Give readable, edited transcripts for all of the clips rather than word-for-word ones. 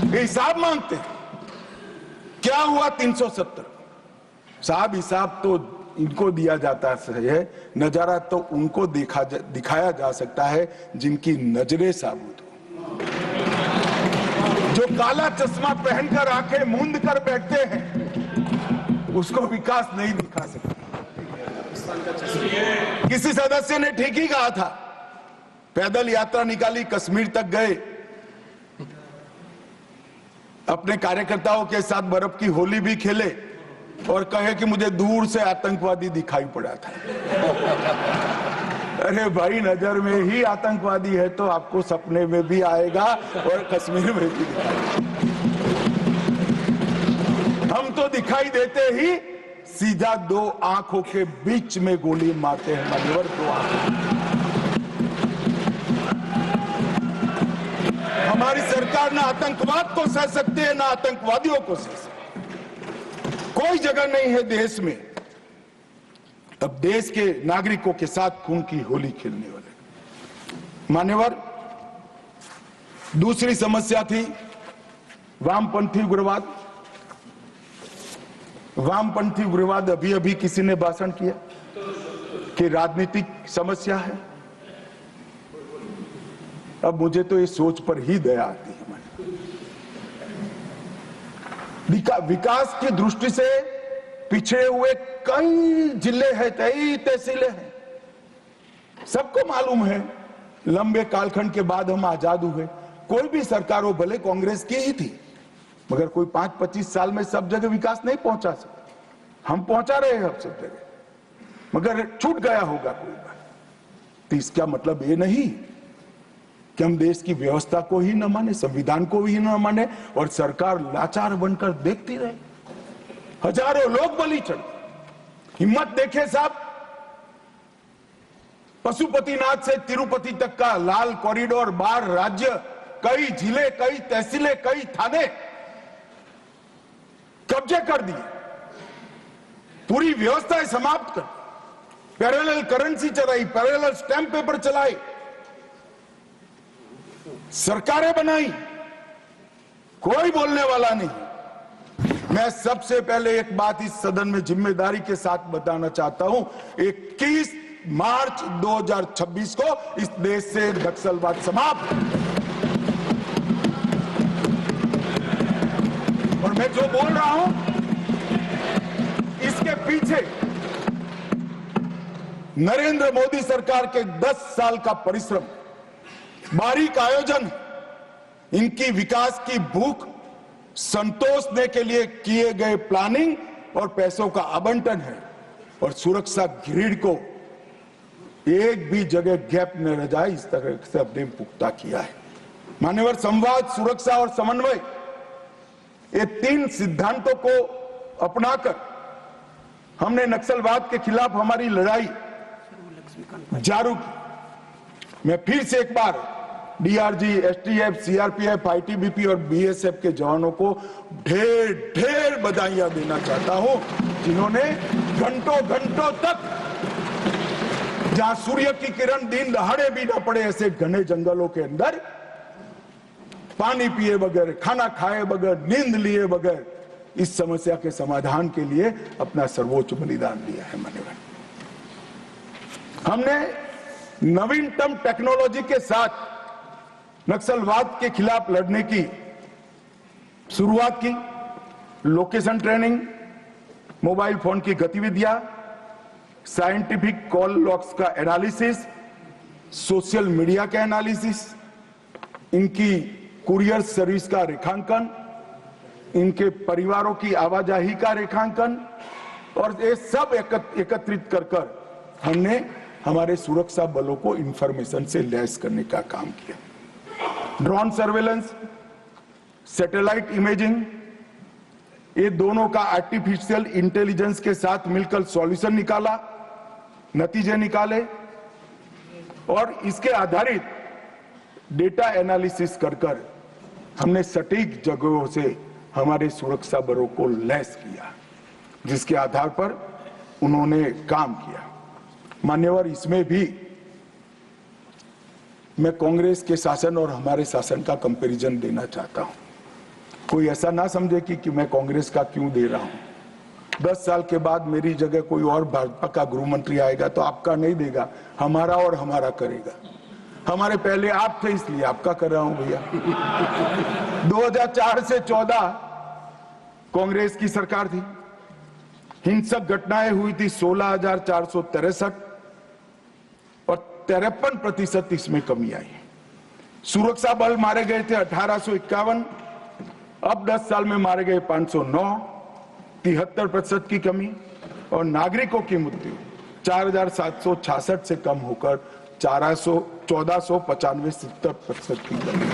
ये हिसाब मांगते हैं। क्या हुआ 370? साहब हिसाब तो इनको दिया जाता है, नजारा तो उनको दिखाया जा सकता है जिनकी नजरें साबुत हो। जो काला चश्मा पहनकर आंखें मूंद कर बैठते हैं, उसको विकास नहीं दिखा सकते। किसी सदस्य ने ठीक ही कहा था, पैदल यात्रा निकाली, कश्मीर तक गए, अपने कार्यकर्ताओं के साथ बर्फ की होली भी खेले और कहे कि मुझे दूर से आतंकवादी दिखाई पड़ा था। अरे भाई, नजर में ही आतंकवादी है तो आपको सपने में भी आएगा और कश्मीर में भी दिखाएगा। हम तो दिखाई देते ही सीधा दो आंखों के बीच में गोली मारते हैं मान्यवर, दो आंखों। हमारी सरकार ना आतंकवाद को सह सकती है, ना आतंकवादियों को सह सकती। कोई जगह नहीं है देश में अब देश के नागरिकों के साथ खून की होली खेलने वाले। मान्यवर, दूसरी समस्या थी वामपंथी उग्रवाद। वामपंथी उग्रवाद अभी अभी किसी ने भाषण किया कि राजनीतिक समस्या है। अब मुझे तो इस सोच पर ही दया आती है। विकास की दृष्टि से पिछड़े हुए कई जिले हैं, कई तहसीलें हैं। सबको मालूम है, लंबे कालखंड के बाद हम आजाद हुए। कोई भी सरकार हो, भले कांग्रेस की ही थी, मगर कोई 5-25 साल में सब जगह विकास नहीं पहुंचा सकते। हम पहुंचा रहे हैं अब सब जगह, मगर छूट गया होगा कोई बात। तो इसका मतलब ये नहीं कि हम देश की व्यवस्था को ही न माने, संविधान को ही न माने और सरकार लाचार बनकर देखती रहे। हजारों लोग बलि चढ़े। हिम्मत देखे साहब, पशुपतिनाथ से तिरुपति तक का लाल कॉरिडोर, 12 राज्य, कई जिले, कई तहसीलें, कई थाने कब्जे कर दिए, पूरी व्यवस्था समाप्त कर, पैरेलल करेंसी चलाई, पैरेलल स्टैंप पेपर चलाए, सरकारें बनाई, कोई बोलने वाला नहीं। मैं सबसे पहले एक बात इस सदन में जिम्मेदारी के साथ बताना चाहता हूं, 21 मार्च 2026 को इस देश से नक्सलवाद समाप्त। और मैं जो बोल रहा हूं, इसके पीछे नरेंद्र मोदी सरकार के 10 साल का परिश्रम, बारीक आयोजन, इनकी विकास की भूख संतोषने के लिए किए गए प्लानिंग और पैसों का आवंटन है। और सुरक्षा ग्रिड को एक भी जगह गैप न रह जाए, इस तरह से हमने पुख्ता किया है। मान्यवर, संवाद, सुरक्षा और समन्वय, ये 3 सिद्धांतों को अपनाकर हमने नक्सलवाद के खिलाफ हमारी लड़ाई जारी की। मैं फिर से एक बार डीआरजी, एसटीएफ, सीआरपीएफ, आईटीबीपी और बीएसएफ के जवानों को ढेर ढेर बधाइयां देना चाहता हूं, जिन्होंने घंटों घंटों तक, जहां सूर्य की किरण दिन दहाड़े भी ना पड़े, ऐसे घने जंगलों के अंदर पानी पिए बगैर, खाना खाए बगैर, नींद लिए बगैर इस समस्या के समाधान के लिए अपना सर्वोच्च बलिदान दिया है। मान्यवर, हमने नवीनतम टेक्नोलॉजी के साथ नक्सलवाद के खिलाफ लड़ने की शुरुआत की। लोकेशन ट्रेनिंग, मोबाइल फोन की गतिविधियां, साइंटिफिक कॉल लॉग्स का एनालिसिस, सोशल मीडिया का एनालिसिस, इनकी कुरियर सर्विस का रेखांकन, इनके परिवारों की आवाजाही का रेखांकन, और ये सब एकत्रित कर हमने हमारे सुरक्षा बलों को इंफॉर्मेशन से लैस करने का काम किया। ड्रोन सर्वेलेंस, सैटेलाइट इमेजिंग, ये दोनों का आर्टिफिशियल इंटेलिजेंस के साथ मिलकर सॉल्यूशन निकाला, नतीजे निकाले, और इसके आधारित डेटा एनालिसिस कर हमने सटीक जगहों से हमारे सुरक्षा बलों को लैस किया, जिसके आधार पर उन्होंने काम किया। मान्यवर, इसमें भी मैं कांग्रेस के शासन और हमारे शासन का कंपैरिजन देना चाहता हूं। कोई ऐसा ना समझे कि मैं कांग्रेस का क्यों दे रहा हूं। 10 साल के बाद मेरी जगह कोई और भाजपा का गृह मंत्री आएगा तो आपका नहीं देगा, हमारा और हमारा करेगा। हमारे पहले आप थे इसलिए आपका कर रहा हूं भैया। 2004 से 14 कांग्रेस की सरकार थी, हिंसक घटनाएं हुई थी 16,463 और 53% इसमें कमी आई। सुरक्षा बल मारे गए थे 1851, अब 10 साल में मारे गए 509, 73% की कमी। और नागरिकों की मृत्यु 4,766 से कम होकर 1495 70% की कमी।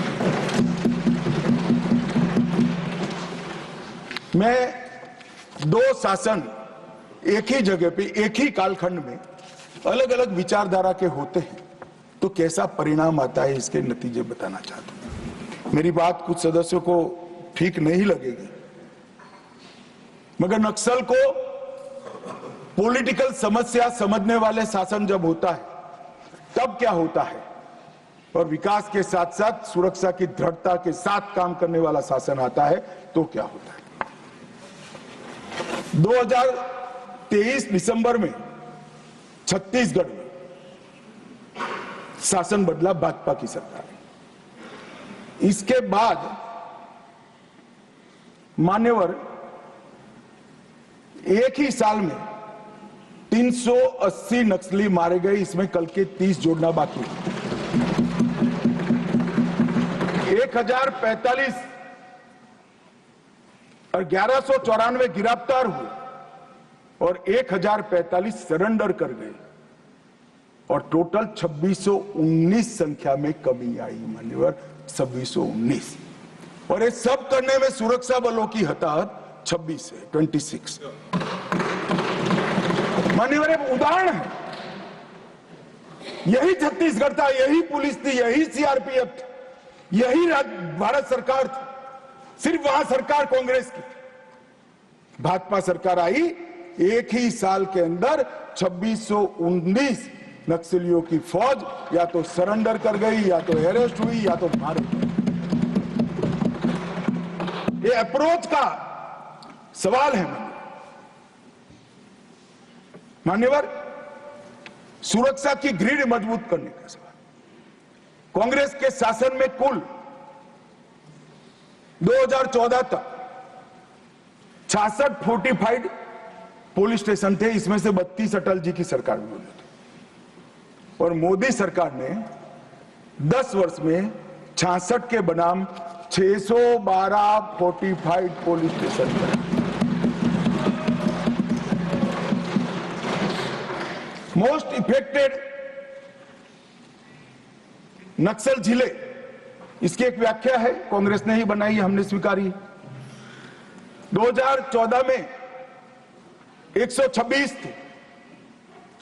मैं दो शासन एक ही जगह पे एक ही कालखंड में अलग अलग विचारधारा के होते हैं तो कैसा परिणाम आता है इसके नतीजे बताना चाहता हूं। मेरी बात कुछ सदस्यों को ठीक नहीं लगेगी, मगर नक्सल को पॉलिटिकल समस्या समझने वाले शासन जब होता है तब क्या होता है, और विकास के साथ साथ सुरक्षा की दृढ़ता के साथ काम करने वाला शासन आता है तो क्या होता है। 2023 दिसंबर में छत्तीसगढ़ में शासन बदला, भाजपा की सरकार। इसके बाद मान्यवर एक ही साल में 380 नक्सली मारे गए, इसमें कल के 30 जोड़ना बाकी है। 1045 और 1194 गिरफ्तार हुए और 1045 सरेंडर कर गए और टोटल 2619 संख्या में कमी आई मान्यवर, 2619। और ये सब करने में सुरक्षा बलों की हताहत 26 है, 26। मान्यवर एक उदाहरण है, यही छत्तीसगढ़ था, यही पुलिस थी, यही सीआरपीएफ थी, यही भारत सरकार थी, सिर्फ वहां सरकार कांग्रेस की थी। भाजपा सरकार आई, एक ही साल के अंदर 2619 नक्सलियों की फौज या तो सरेंडर कर गई, या तो अरेस्ट हुई, या तो मार गई। ये अप्रोच का सवाल है मान्यवर, सुरक्षा की ग्रिड मजबूत करने का सवाल। कांग्रेस के शासन में कुल 2014 तक 66 फोर्टिफाइड पुलिस स्टेशन थे, इसमें से 32 अटल जी की सरकार में बने थे। और मोदी सरकार ने 10 वर्ष में 66 के बनाम 612 फोर्टिफाइड पुलिस स्टेशन बनाए। मोस्ट इफेक्टेड नक्सल जिले, इसकी एक व्याख्या है, कांग्रेस ने ही बनाई, हमने स्वीकारी। 2014 में 126 थे,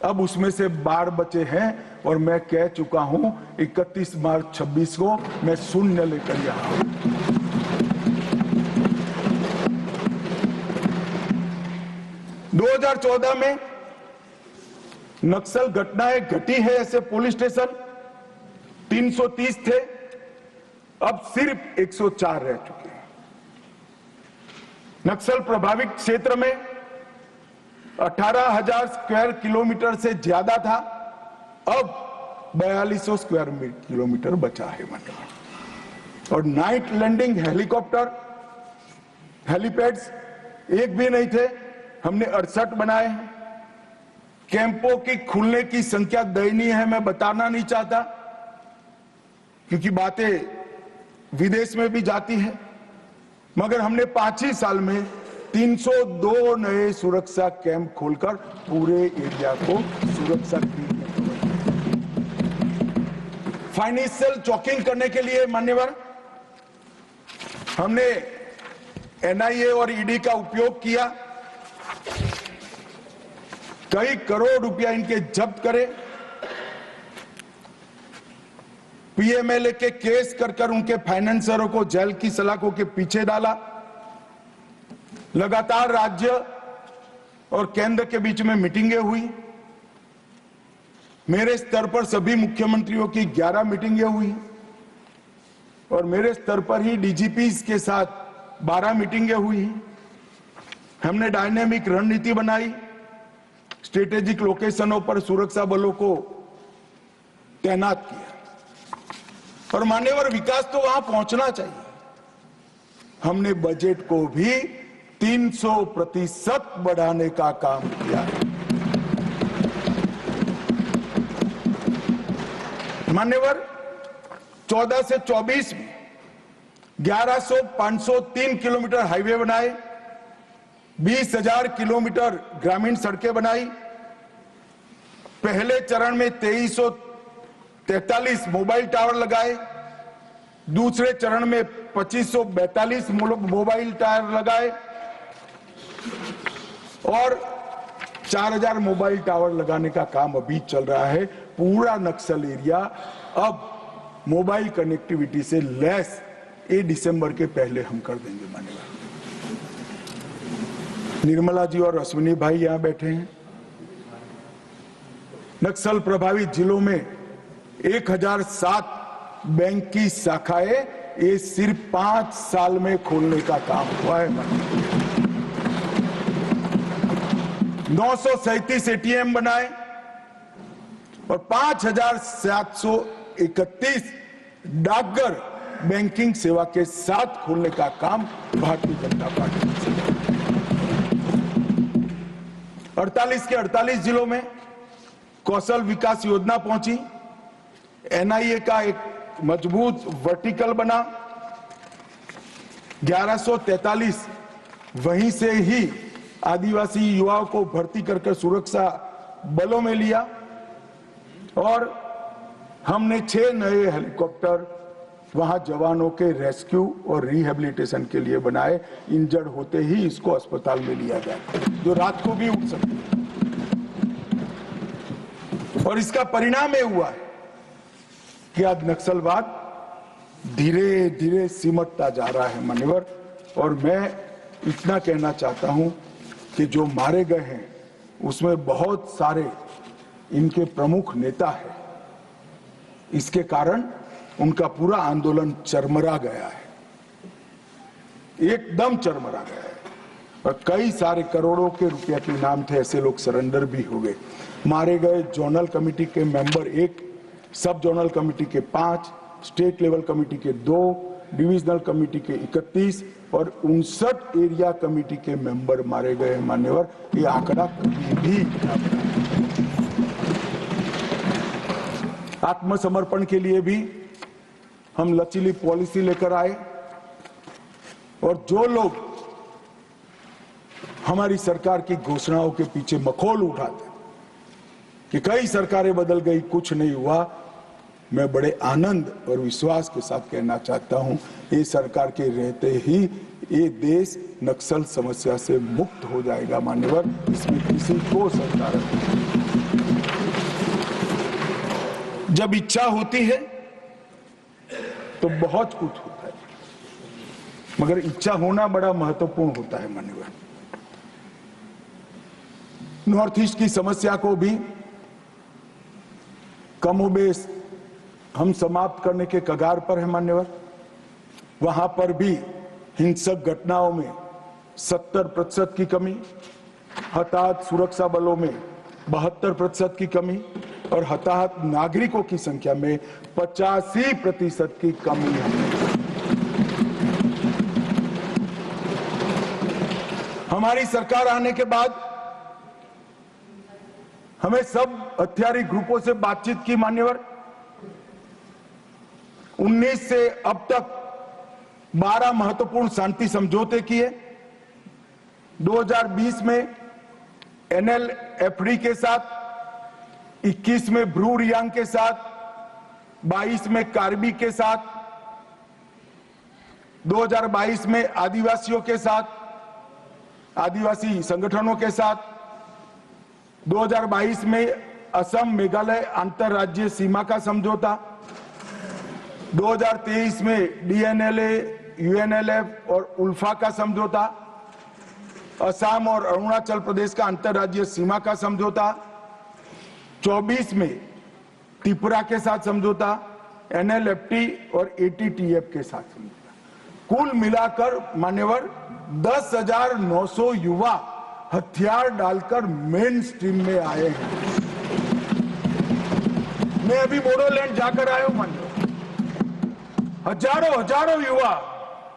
अब उसमें से 12 बचे हैं और मैं कह चुका हूं 31 मार्च 26 को मैं शून्य लेकर यहां हूं। दो 2014 में नक्सल घटनाएं घटी है ऐसे पुलिस स्टेशन 330 थे, अब सिर्फ 104 रह चुके हैं। नक्सल प्रभावित क्षेत्र में 18,000 स्क्वायर किलोमीटर से ज्यादा था, अब 4200 स्क्वायर किलोमीटर बचा है मतलब। और नाइट लैंडिंग हेलीकॉप्टर हेलीपैड्स एक भी नहीं थे, हमने 68 बनाए हैं। कैंपों की खुलने की संख्या दयनीय है, मैं बताना नहीं चाहता क्योंकि बातें विदेश में भी जाती है, मगर हमने 5 ही साल में 302 नए सुरक्षा कैंप खोलकर पूरे एरिया को सुरक्षा दी। फाइनेंशियल चॉकिंग करने के लिए मान्यवर हमने एनआईए और ईडी का उपयोग किया, कई करोड़ रुपया इनके जब्त करे, पीएमएलए के केस कर उनके फाइनेंसरों को जेल की सलाखों के पीछे डाला। लगातार राज्य और केंद्र के बीच में मीटिंगें हुई, मेरे स्तर पर सभी मुख्यमंत्रियों की 11 मीटिंगें हुई और मेरे स्तर पर ही डीजीपी के साथ 12 मीटिंगें हुई। हमने डायनेमिक रणनीति बनाई, स्ट्रेटेजिक लोकेशनों पर सुरक्षा बलों को तैनात किया और मान्यवर विकास तो वहां पहुंचना चाहिए। हमने बजट को भी 300% बढ़ाने का काम किया। मान्यवर 14 से 24 में 11,503 किलोमीटर हाईवे बनाए, 20,000 किलोमीटर ग्रामीण सड़कें बनाई। पहले चरण में 2343 मोबाइल टावर लगाए, दूसरे चरण में 2542 मोबाइल टावर लगाए और 4000 मोबाइल टावर लगाने का काम अभी चल रहा है। पूरा नक्सल एरिया अब मोबाइल कनेक्टिविटी से लैस ये दिसंबर के पहले हम कर देंगे। मान्यवर निर्मला जी और अश्विनी भाई यहां बैठे हैं। नक्सल प्रभावित जिलों में 1007 बैंक की शाखाएं ये सिर्फ 5 साल में खोलने का काम हुआ है। 937 एटीएम बनाए और 5731 डाकघर बैंकिंग सेवा के साथ खोलने का काम भारतीय जनता पार्टी ने किया। 48 के 48 जिलों में कौशल विकास योजना पहुंची। एनआईए का एक मजबूत वर्टिकल बना। 1143 वहीं से ही आदिवासी युवाओं को भर्ती करके सुरक्षा बलों में लिया और हमने 6 नए हेलीकॉप्टर वहां जवानों के रेस्क्यू और रिहेबिलिटेशन के लिए बनाए। इंजर्ड होते ही इसको अस्पताल में लिया जाए, जो रात को भी उठ सकते हैं। और इसका परिणाम यह हुआ है कि आज नक्सलवाद धीरे धीरे सिमटता जा रहा है। मान्यवर, और मैं इतना कहना चाहता हूं कि जो मारे गए हैं उसमें बहुत सारे इनके प्रमुख नेता हैं। इसके कारण उनका पूरा आंदोलन चरमरा गया है, एकदम चरमरा गया है और कई सारे करोड़ों के रुपया के इनाम थे, ऐसे लोग सरेंडर भी हो गए। मारे गए जोनल कमेटी के मेंबर 1, सब जोनल कमेटी के 5, स्टेट लेवल कमेटी के 2, डिविजनल कमेटी के 31 और 59 एरिया कमेटी के मेंबर मारे गए। मान्यवर, ये आंकड़ा कभी भी आत्मसमर्पण के लिए भी हम लचीली पॉलिसी लेकर आए और जो लोग हमारी सरकार की घोषणाओं के पीछे मखौल उठाते कि कई सरकारें बदल गई, कुछ नहीं हुआ, मैं बड़े आनंद और विश्वास के साथ कहना चाहता हूं, ये सरकार के रहते ही ये देश नक्सल समस्या से मुक्त हो जाएगा। मान्यवर, इसमें किसी को सरकार जब इच्छा होती है तो बहुत कुछ होता है, मगर इच्छा होना बड़ा महत्वपूर्ण होता है। मान्यवर, नॉर्थ ईस्ट की समस्या को भी कमोबेश हम समाप्त करने के कगार पर है। मान्यवर, वहां पर भी हिंसक घटनाओं में 70% की कमी, हताहत सुरक्षा बलों में 72% की कमी और हताहत नागरिकों की संख्या में 85% की कमी है। हमारी सरकार आने के बाद हमें सब हथियारी ग्रुपों से बातचीत की। मान्यवर, 19 से अब तक 12 महत्वपूर्ण शांति समझौते किए। 2020 में NLFD के साथ, 21 में ब्रू रियांग के साथ, 22 में कार्बी के साथ, 2022 में आदिवासियों के साथ, आदिवासी संगठनों के साथ, 2022 में असम मेघालय अंतरराज्यीय सीमा का समझौता, 2023 में DNLA, UNLF और उल्फा का समझौता, असम और अरुणाचल प्रदेश का अंतरराज्यीय सीमा का समझौता, 24 में त्रिपुरा के साथ समझौता, NLFT और ATTF के साथ समझौता। कुल मिलाकर मान्यवर 10,900 युवा हथियार डालकर मेन स्ट्रीम में आए हैं। मैं अभी बोडोलैंड जाकर आया हूं मान्यवर, हजारों युवा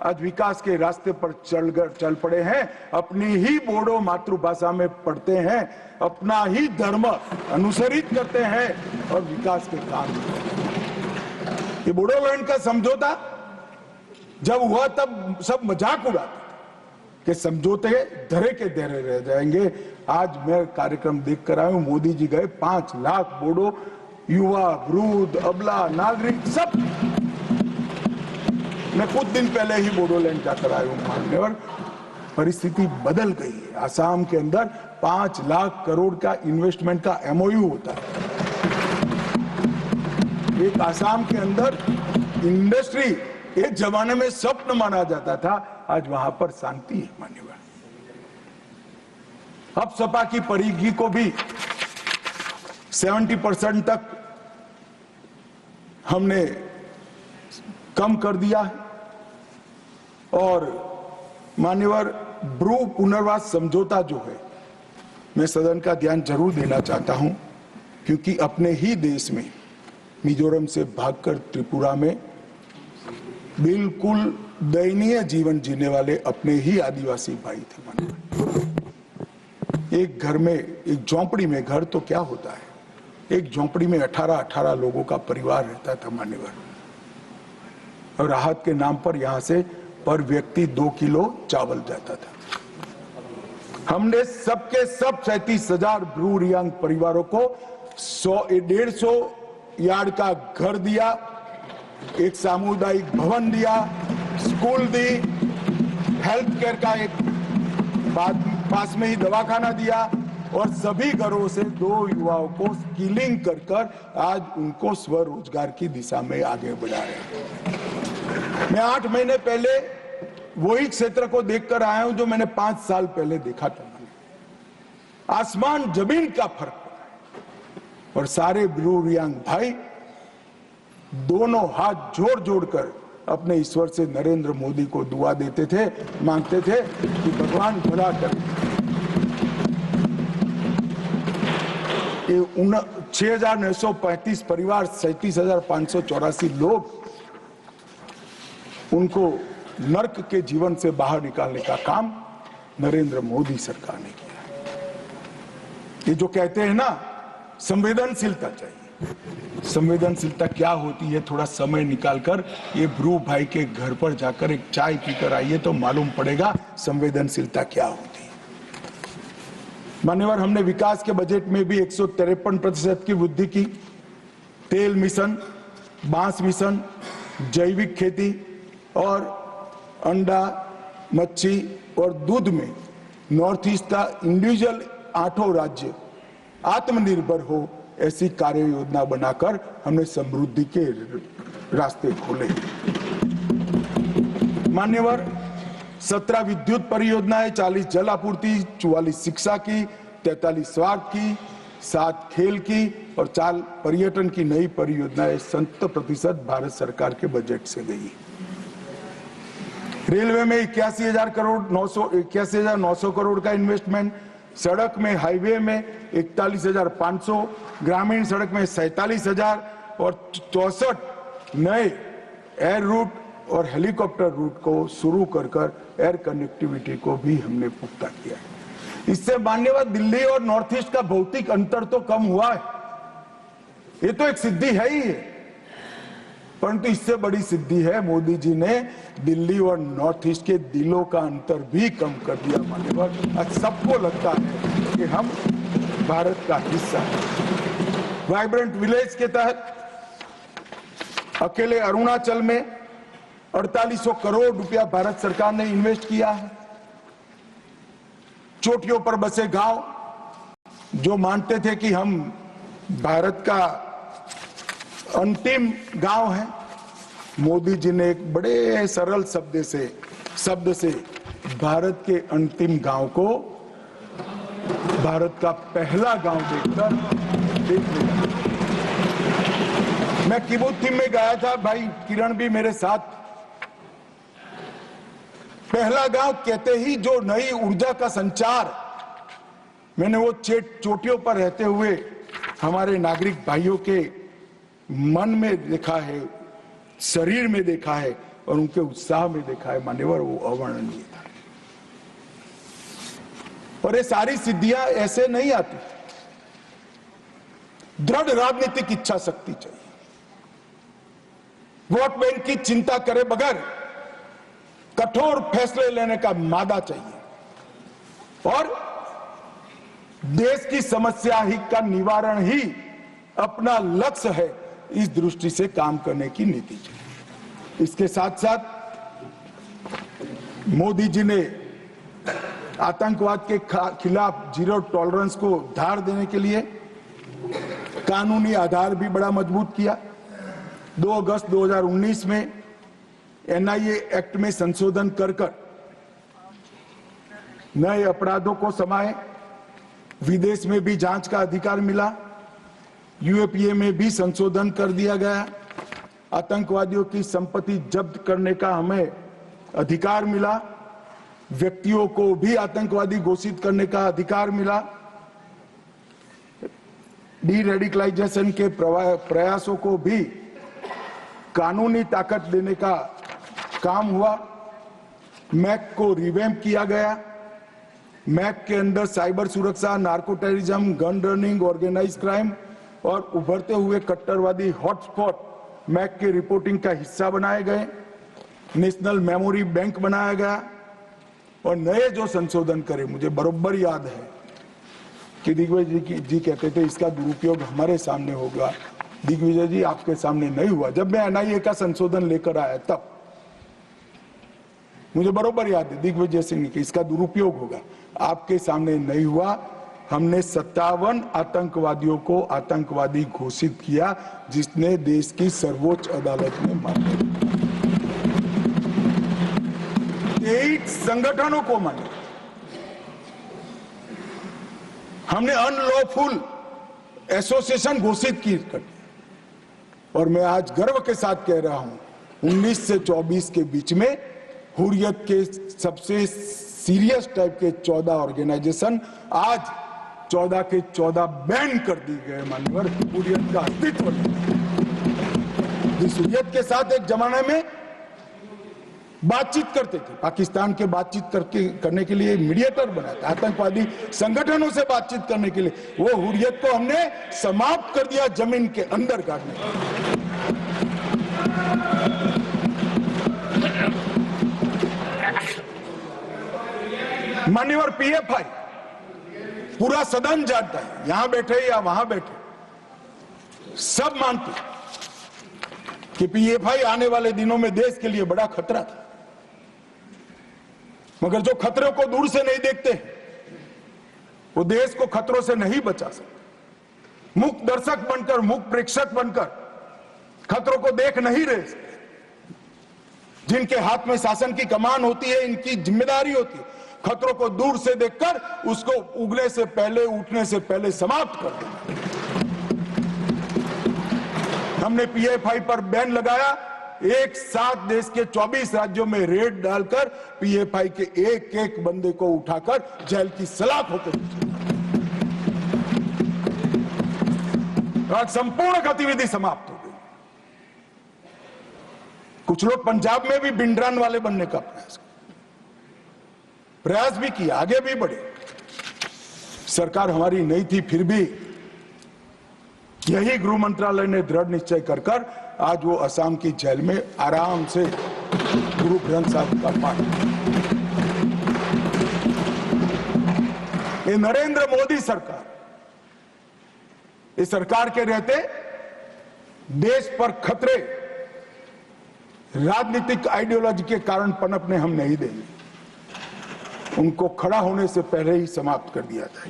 आज विकास के रास्ते पर चल पड़े हैं, अपनी ही बोडो मातृभाषा में पढ़ते हैं, अपना ही धर्म अनुसरित करते हैं और विकास के काम करते हैं। ये बोडोलैंड का समझौता जब हुआ तब सब मजाक उड़ाते कि समझौते धरे के धरे रह जाएंगे। आज मैं कार्यक्रम देखकर आया हूं, मोदी जी गए, 5 लाख बोडो युवा, वृद्ध, अबला, नागरिक सब। मैं कुछ दिन पहले ही बोडोलैंड जाकर आया हूं मान्यवर, परिस्थिति बदल गई है। आसाम के अंदर 5 लाख करोड़ का इन्वेस्टमेंट का एमओयू होता है। एक आसाम के अंदर इंडस्ट्री एक जमाने में स्वप्न माना जाता था, आज वहां पर शांति है मान्यवर। अब सपा की परिधि को भी 70% तक हमने कम कर दिया है और मान्यवर ब्रू पुनर्वास समझौता जो है, मैं सदन का ध्यान जरूर देना चाहता हूं, क्योंकि अपने ही देश में मिजोरम से भागकर त्रिपुरा में बिल्कुल दयनीय जीवन जीने वाले अपने ही आदिवासी भाई थे मान्यवर। एक घर में, एक झोंपड़ी में, घर तो क्या होता है, एक झोंपड़ी में 18 लोगों का परिवार रहता था मान्यवर, और राहत के नाम पर यहां से पर व्यक्ति 2 किलो चावल जाता था। हमने सबके सब 37,000 ब्रू रियांग परिवारों को 150 यार्ड का घर दिया, एक सामुदायिक भवन दिया, स्कूल दी, हेल्थ केयर का एक पास में ही दवाखाना दिया और सभी घरों से 2 युवाओं को स्किलिंग कर आज उनको स्वरोजगार की दिशा में आगे बढ़ा रहे हैं। मैं 8 महीने पहले वही क्षेत्र को देखकर आया हूं जो मैंने 5 साल पहले देखा था। आसमान जमीन का फर्क पड़ा है और सारे ब्रू रियांग भाई दोनों हाथ जोड़-जोड़कर अपने ईश्वर से नरेंद्र मोदी को दुआ देते थे, मांगते थे कि भगवान भला करे। 6,935 परिवार, 37,584 लोग, उनको नर्क के जीवन से बाहर निकालने का काम नरेंद्र मोदी सरकार ने किया। ये जो कहते हैं ना संवेदनशीलता चाहिए, संवेदनशीलता क्या होती है, थोड़ा समय निकालकर ये ब्रू भाई के घर पर जाकर एक चाय पीकर आइए तो मालूम पड़ेगा संवेदनशीलता क्या होती है। मान्यवर, हमने विकास के बजट में भी 153% की वृद्धि की। तेल मिशन, बांस मिशन, जैविक खेती और अंडा, मच्छी और दूध में नॉर्थ ईस्ट का इंडिविजुअल 8 राज्य आत्मनिर्भर हो, ऐसी कार्य योजना बनाकर हमने समृद्धि के रास्ते खोले। मान्यवर, 17 विद्युत परियोजनाएं, 40 जल आपूर्ति, 44 शिक्षा की, 43 स्वास्थ्य की, 7 खेल की और 4 पर्यटन की नई परियोजनाएं 70% भारत सरकार के बजट से गई। रेलवे में 81,900 करोड़ का इन्वेस्टमेंट, सड़क में, हाईवे में 41,500, ग्रामीण सड़क में 47,000 और 64 नए एयर रूट और हेलीकॉप्टर रूट को शुरू कर एयर कनेक्टिविटी को भी हमने पुख्ता किया है। इससे मान्यवर दिल्ली और नॉर्थ ईस्ट का भौतिक अंतर तो कम हुआ है, ये तो एक सिद्धि है ही है, परंतु इससे बड़ी सिद्धि है मोदी जी ने दिल्ली और नॉर्थ ईस्ट के दिलों का अंतर भी कम कर दिया। मान्यवर, आज सबको लगता है कि हम भारत का हिस्सा हैं। वाइब्रेंट विलेज के तहत अकेले अरुणाचल में 4800 करोड़ रुपया भारत सरकार ने इन्वेस्ट किया है। चोटियों पर बसे गांव जो मानते थे कि हम भारत का अंतिम गांव है, मोदी जी ने एक बड़े सरल शब्द से भारत के अंतिम गांव को भारत का पहला गांव देख लिया। मैं किबुत्ज में गया था, भाई किरण भी मेरे साथ। पहला गांव कहते ही जो नई ऊर्जा का संचार मैंने वो चोटियों पर रहते हुए हमारे नागरिक भाइयों के मन में देखा है, शरीर में देखा है और उनके उत्साह में देखा है मान्यवर, वो अवर्णनीय था। और ये सारी सिद्धियां ऐसे नहीं आती, दृढ़ राजनीतिक इच्छा शक्ति चाहिए, वोट बैंक की चिंता करे बगैर कठोर फैसले लेने का मादा चाहिए और देश की समस्या ही का निवारण ही अपना लक्ष्य है, इस दृष्टि से काम करने की नीति चाहिए। इसके साथ साथ मोदी जी ने आतंकवाद के खिलाफ जीरो टॉलरेंस को धार देने के लिए कानूनी आधार भी बड़ा मजबूत किया। 2 अगस्त 2019 में एनआईए एक्ट में संशोधन कर नए अपराधों को समाये, विदेश में भी जांच का अधिकार मिला, यूएपीए में भी संशोधन कर दिया गया, आतंकवादियों की संपत्ति जब्त करने का हमें अधिकार मिला, व्यक्तियों को भी आतंकवादी घोषित करने का अधिकार मिला, डी रेडिकलाइजेशन के प्रयासों को भी कानूनी ताकत देने का काम हुआ, मैक को रिवैम्प किया गया, मैक के अंदर साइबर सुरक्षा, narco terrorism, gun running, organise crime और उभरते हुए कट्टरवादी हॉटस्पॉट मैक के रिपोर्टिंग का हिस्सा बनाए गए, नेशनल मेमोरी बैंक बनाया गया और नए जो संशोधन करे, मुझे बरोबर याद है कि दिग्विजय जी कहते थे इसका दुरुपयोग हमारे सामने होगा। दिग्विजय जी आपके सामने नहीं हुआ, जब मैं एनआईए का संशोधन लेकर आया तब मुझे बरोबर याद है दिग्विजय सिंह की इसका दुरुपयोग होगा, आपके सामने नहीं हुआ। हमने 57 आतंकवादियों को आतंकवादी घोषित किया, जिसने देश की सर्वोच्च अदालत में माना। 23 संगठनों को माना। हमने अनलॉफुल एसोसिएशन घोषित की और मैं आज गर्व के साथ कह रहा हूं 19 से 24 के बीच में हुर्रियत के सबसे सीरियस टाइप के 14 ऑर्गेनाइजेशन आज 14 के 14 बैन कर दिए गए मान्यवर, हुर्रियत का अस्तित्व नहीं। जिस हुर्रियत के साथ एक जमाने में बातचीत करते थे, पाकिस्तान के बातचीत करने के लिए मीडिएटर बनाया था, आतंकवादी संगठनों से बातचीत करने के लिए, वो हुर्रियत को हमने समाप्त कर दिया, जमीन के अंदर गाड़ने। मान्यवर पीएफआई पूरा सदन जानता है, यहां बैठे या वहां बैठे सब मानते कि पीएफआई आने वाले दिनों में देश के लिए बड़ा खतरा था, मगर जो खतरों को दूर से नहीं देखते वो देश को खतरों से नहीं बचा सकते। मुक्त दर्शक बनकर, मुक्त प्रेक्षक बनकर खतरों को देख नहीं रहे। जिनके हाथ में शासन की कमान होती है, इनकी जिम्मेदारी होती है खतरों को दूर से देखकर उसको उगने से पहले, उठने से पहले समाप्त कर देना। हमने पीएफआई पर बैन लगाया, एक साथ देश के 24 राज्यों में रेड डालकर पीएफआई के एक एक बंदे को उठाकर जेल की सलाखों पे आज संपूर्ण गतिविधि समाप्त हो गई। कुछ लोग पंजाब में भी बिंडरान वाले बनने का प्रयास भी किया, आगे भी बढ़े। सरकार हमारी नहीं थी, फिर भी यही गृह मंत्रालय ने दृढ़ निश्चय कर आज वो असम की जेल में आराम से गुरु ग्रंथ साहिब का पाठ। ये नरेंद्र मोदी सरकार, इस सरकार के रहते देश पर खतरे राजनीतिक आइडियोलॉजी के कारण पनपने हम नहीं देंगे, उनको खड़ा होने से पहले ही समाप्त कर दिया जाए।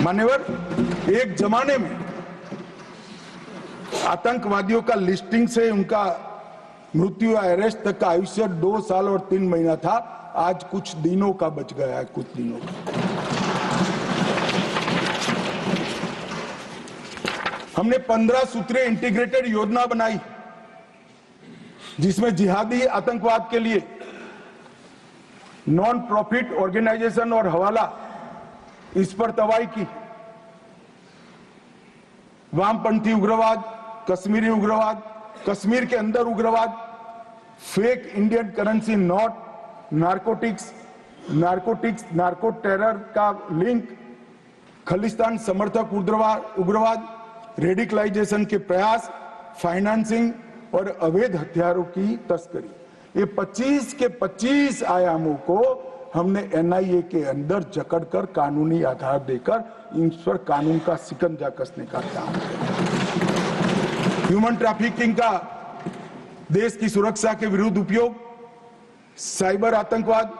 मान्यवर, एक जमाने में आतंकवादियों का लिस्टिंग से उनका मृत्यु या अरेस्ट तक का आयुष्य 2 साल और 3 महीना था, आज कुछ दिनों का बच गया है, कुछ दिनों का। हमने 15 सूत्रीय इंटीग्रेटेड योजना बनाई जिसमें जिहादी आतंकवाद के लिए नॉन प्रॉफिट ऑर्गेनाइजेशन और हवाला, इस पर तवाई की। वामपंथी उग्रवाद, कश्मीरी उग्रवाद, कश्मीर के अंदर उग्रवाद, fake Indian currency note, narcotics, narco terror का लिंक, खालिस्तान समर्थक उग्रवाद, रेडिकलाइजेशन के प्रयास, फाइनेंसिंग और अवैध हथियारों की तस्करी, ये 25 के 25 आयामों को हमने एनआईए के अंदर जकड़कर कानूनी आधार देकर इन पर कानून का शिकंजा कसने का काम किया। ह्यूमन ट्रैफिकिंग का देश की सुरक्षा के विरुद्ध उपयोग, साइबर आतंकवाद,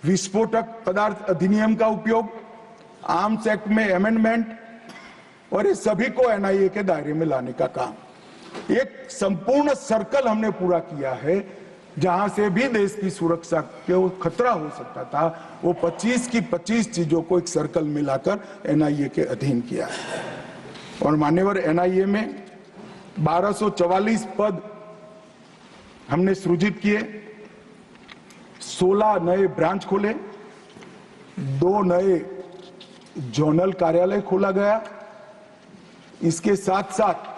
विस्फोटक पदार्थ अधिनियम का उपयोग, आर्म्स एक्ट में अमेंडमेंट, और ये सभी को एनआईए के दायरे में लाने का काम। एक संपूर्ण सर्कल हमने पूरा किया है। जहां से भी देश की सुरक्षा को खतरा हो सकता था, वो 25 की 25 चीजों को एक सर्कल मिलाकर एनआईए के अधीन किया है। और मान्यवर, एनआईए में 1244 पद हमने सृजित किए, 16 नए ब्रांच खोले, 2 नए जोनल कार्यालय खोला गया। इसके साथ साथ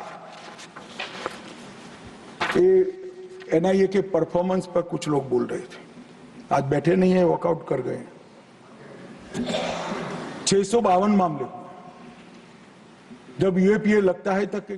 एनआईए के परफॉर्मेंस पर कुछ लोग बोल रहे थे, आज बैठे नहीं है, वॉकआउट कर गए। 652 मामले, जब यूएपीए लगता है तक